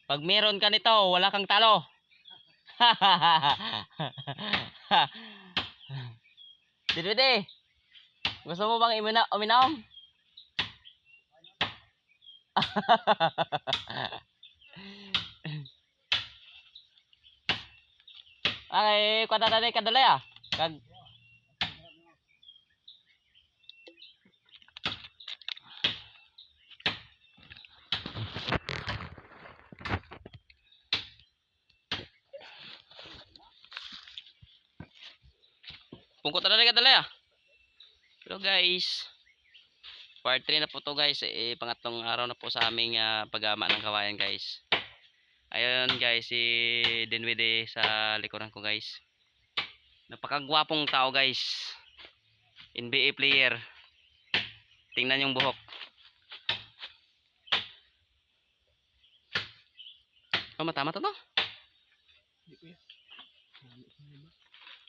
Pag meron ka nito, wala kang talo. Dede, gusto mo bang uminom? Ay, kada dali kadala ya. Kag pungkot na dali kadala ya. Pero guys, part 3 na po to guys. Pangatlong araw na po sa aming pag-ama ng kawayan guys. Ayun guys, si Dinwiddie sa likuran ko guys. Napakagwapong tao guys. NBA player. Tingnan yung buhok. Oh, mata to?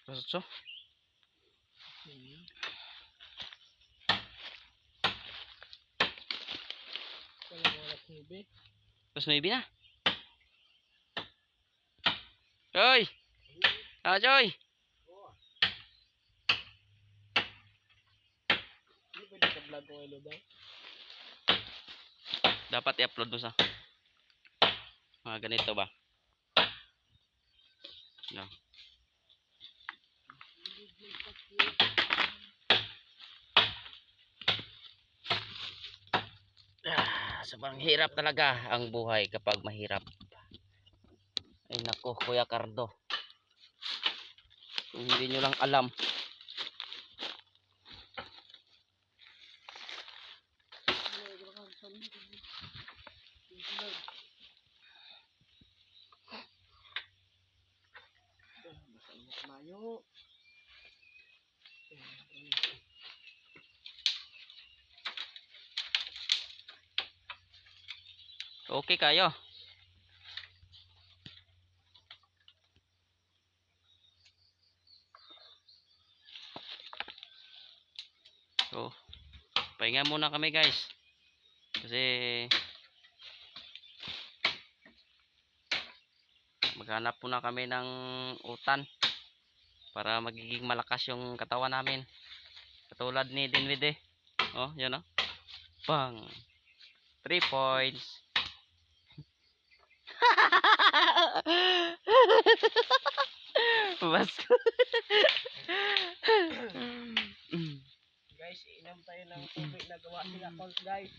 Pasok. Terus maybe na. Joy! Ah, Joy! Dapat i-upload mo sa mga ganito ba? No. Sobrang hirap talaga ang buhay kapag mahirap. Ay nako, Kuya Cardo. Kung hindi nyo lang alam. Okay kayo. So, pahinga muna kami guys. Kasi maghanap muna kami ng utan para magiging malakas yung katawan namin. Katulad ni Dinwiddie. Oh, yun oh. Bang. 3 points. Basko. Guys, inom tayo ng tubig na gawa nila Colt guys.